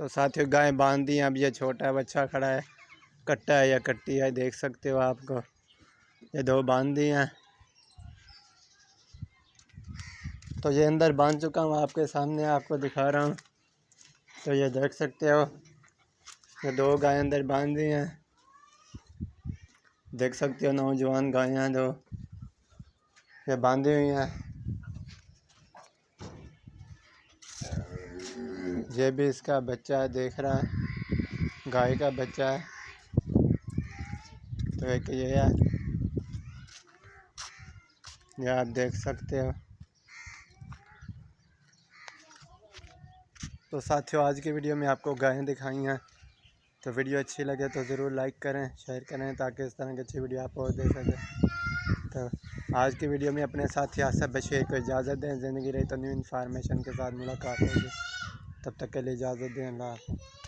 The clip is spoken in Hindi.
तो साथियों गाय बांध दी हैं। अब ये छोटा बच्चा खड़ा है, कट्टा है या कट्टी है देख सकते हो आपको। ये दो बांध दी हैं तो ये अंदर बांध चुका हूँ, आपके सामने आपको दिखा रहा हूँ। तो ये देख सकते हो ये दो गाय अंदर बांध दी हैं, देख सकते हो नौजवान गायें हैं दो, ये बांधी हुई हैं। ये भी इसका बच्चा है, देख रहा है गाय का बच्चा है। तो एक ये है, ये आप देख सकते हो। तो साथियों आज की वीडियो में आपको गायें दिखाई हैं। तो वीडियो अच्छी लगे तो ज़रूर लाइक करें, शेयर करें ताकि इस तरह की अच्छी वीडियो आप और दे सकें। तो आज की वीडियो में अपने साथी आसिफ बशीर को इजाज़त दें। ज़िंदगी रही तो न्यू इन्फॉर्मेशन के साथ मुलाकात होगी, तब तक के लिए इजाज़त दें। अल्लाह हाफ़िज़।